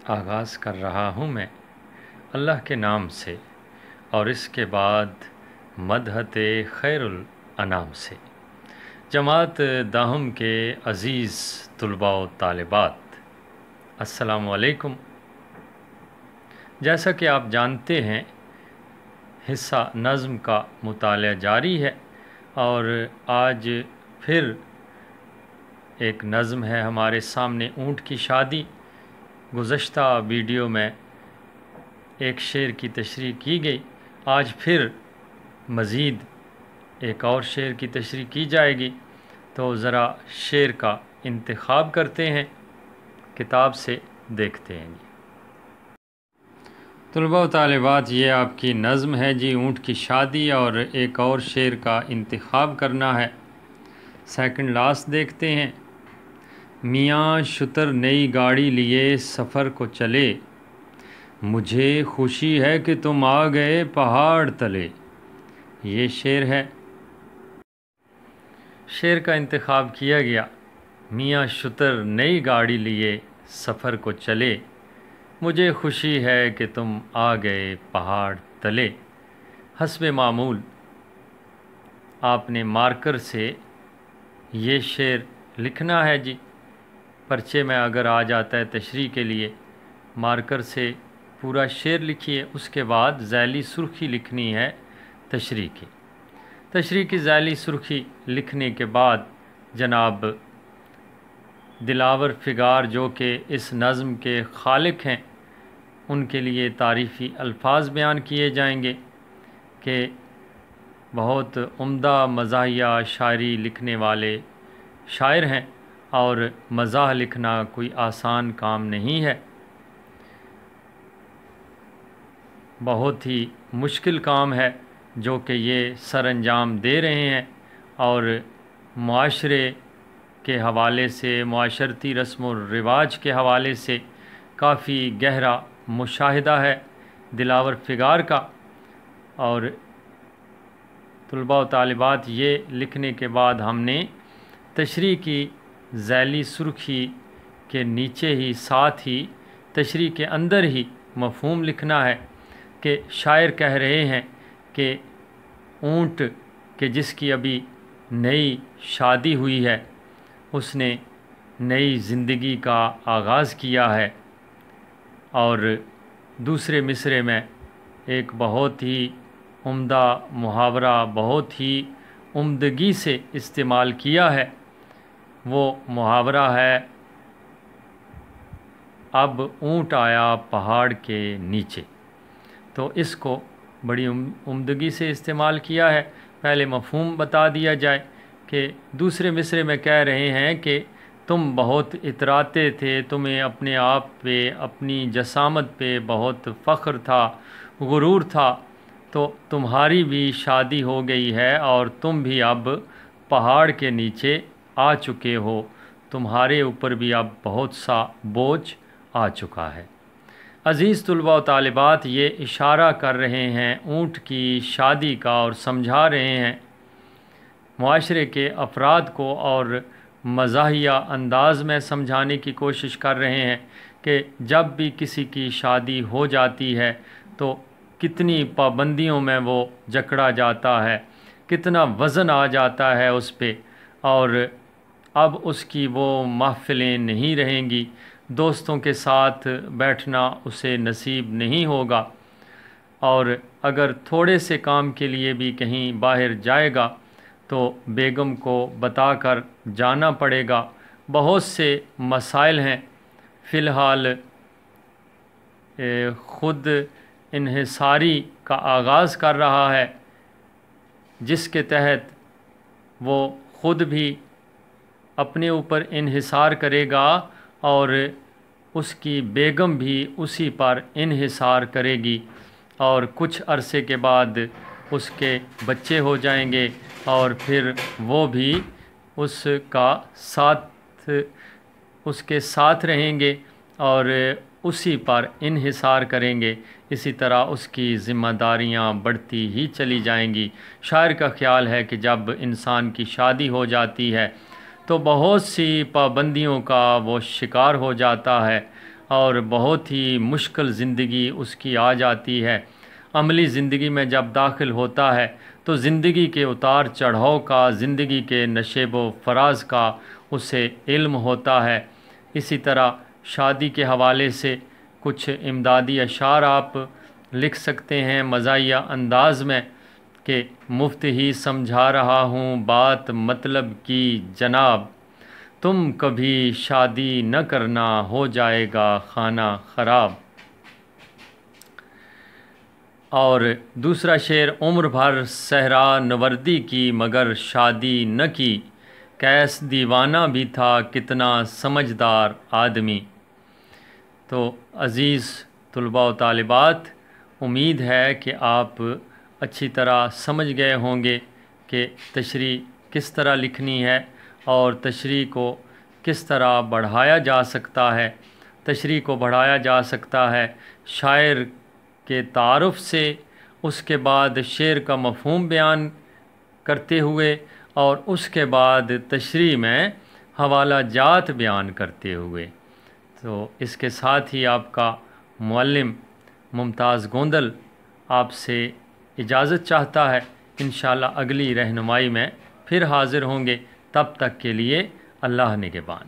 آغاز کر رہا ہوں میں اللہ کے نام سے، اور اس کے بعد مدحت خیر الانام سے۔ جماعت داہم کے عزیز طلباء و طالبات، السلام علیکم۔ جیسا کہ آپ جانتے ہیں، حصہ نظم کا مطالعہ جاری ہے، اور آج پھر ایک نظم ہے ہمارے سامنے، اونٹ کی شادی۔ گزشتہ ویڈیو میں ایک شعر کی تشریح کی گئی، آج پھر مزید ایک اور شعر کی تشریح کی جائے گی۔ تو ذرا شعر کا انتخاب کرتے ہیں، کتاب سے دیکھتے ہیں۔ طلباء و طالبات، یہ آپ کی نظم ہے جی، اونٹ کی شادی، اور ایک اور شعر کا انتخاب کرنا ہے۔ سیکنڈ لاسٹ دیکھتے ہیں۔ میاں شتر نئی گاڑی لیے سفر کو چلے، مجھے خوشی ہے کہ تم آ گئے پہاڑ تلے۔ یہ شعر ہے۔ شعر کا انتخاب کیا گیا۔ میاں شتر نئی گاڑی لیے سفر کو چلے، مجھے خوشی ہے کہ تم آ گئے پہاڑ تلے۔ حسب معمول آپ نے مارکر سے یہ شعر لکھنا ہے جی۔ پرچے میں اگر آ جاتا ہے تشریح کے لیے، مارکر سے پورا شعر لکھیے، اس کے بعد ذیلی سرخی لکھنی ہے تشریح کی۔ تشریح کی ذیلی سرخی لکھنے کے بعد جناب دلاور فگار، جو کہ اس نظم کے خالق ہیں، ان کے لیے تعریفی الفاظ بیان کیے جائیں گے کہ بہت عمدہ مزاحیہ شاعری لکھنے والے شاعر ہیں، اور مزاح لکھنا کوئی آسان کام نہیں ہے، بہت ہی مشکل کام ہے جو کہ یہ سر انجام دے رہے ہیں، اور معاشرے کے حوالے سے، معاشرتی رسم و رواج کے حوالے سے کافی گہرا مشاہدہ ہے دلاور فگار کا۔ اور طلباء و طالبات، یہ لکھنے کے بعد ہم نے تشریح کی ذیلی سرخی کے نیچے ہی، ساتھ ہی تشریح کے اندر ہی مفہوم لکھنا ہے کہ شاعر کہہ رہے ہیں کہ اونٹ کہ جس کی ابھی نئی شادی ہوئی ہے، اس نے نئی زندگی کا آغاز کیا ہے۔ اور دوسرے مصرعے میں ایک بہت ہی عمدہ محاورہ بہت ہی عمدگی سے استعمال کیا ہے، وہ محاورہ ہے، اب اونٹ آیا پہاڑ کے نیچے۔ تو اس کو بڑی عمدگی سے استعمال کیا ہے۔ پہلے مفہوم بتا دیا جائے کہ دوسرے مصرعے میں کہہ رہے ہیں کہ تم بہت اتراتے تھے، تمہیں اپنے آپ پہ، اپنی جسامت پہ بہت فخر تھا، غرور تھا، تو تمہاری بھی شادی ہو گئی ہے، اور تم بھی اب پہاڑ کے نیچے آ چکے ہو، تمہارے اوپر بھی اب بہت سا بوجھ آ چکا ہے۔ عزیز طلباء و طالبات، یہ اشارہ کر رہے ہیں اونٹ کی شادی کا، اور سمجھا رہے ہیں معاشرے کے افراد کو، اور مزاحیہ انداز میں سمجھانے کی کوشش کر رہے ہیں کہ جب بھی کسی کی شادی ہو جاتی ہے تو کتنی پابندیوں میں وہ جکڑا جاتا ہے، کتنا وزن آ جاتا ہے اس پہ، اور اب اس کی وہ محفلیں نہیں رہیں گی، دوستوں کے ساتھ بیٹھنا اسے نصیب نہیں ہوگا، اور اگر تھوڑے سے کام کے لیے بھی کہیں باہر جائے گا تو بیگم کو بتا کر جانا پڑے گا۔ بہت سے مسائل ہیں۔ فی الحال خود انحصاری کا آغاز کر رہا ہے، جس کے تحت وہ خود بھی اپنے اوپر انحصار کرے گا، اور اس کی بیگم بھی اسی پر انحصار کرے گی، اور کچھ عرصے کے بعد اس کے بچے ہو جائیں گے، اور پھر وہ بھی اس کے ساتھ رہیں گے اور اسی پر انحصار کریں گے۔ اسی طرح اس کی ذمہ داریاں بڑھتی ہی چلی جائیں گی۔ شاعر کا خیال ہے کہ جب انسان کی شادی ہو جاتی ہے تو بہت سی پابندیوں کا وہ شکار ہو جاتا ہے، اور بہت ہی مشکل زندگی اس کی آ جاتی ہے۔ عملی زندگی میں جب داخل ہوتا ہے تو زندگی کے اتار چڑھاؤ کا، زندگی کے نشیب و فراز کا اسے علم ہوتا ہے۔ اسی طرح شادی کے حوالے سے کچھ امدادی اشعار آپ لکھ سکتے ہیں مزاحیہ انداز میں کہ مفت ہی سمجھا رہا ہوں بات مطلب کی جناب، تم کبھی شادی نہ کرنا ہو جائے گا خانہ خراب۔ اور دوسرا شعر، عمر بھر صحرا نوردی کی مگر شادی نہ کی، کیس دیوانہ بھی تھا کتنا سمجھدار آدمی۔ تو عزیز طلباء و طالبات، امید ہے کہ آپ اچھی طرح سمجھ گئے ہوں گے کہ تشریح کس طرح لکھنی ہے اور تشریح کو کس طرح بڑھایا جا سکتا ہے۔ تشریح کو بڑھایا جا سکتا ہے شاعر کے تعارف سے، اس کے بعد شعر کا مفہوم بیان کرتے ہوئے، اور اس کے بعد تشریح میں حوالہ جات بیان کرتے ہوئے۔ تو اس کے ساتھ ہی آپ کا معلم ممتاز گوندل آپ سے اجازت چاہتا ہے۔ انشاءاللہ اگلی رہنمائی میں پھر حاضر ہوں گے، تب تک کے لیے اللہ نگہبان۔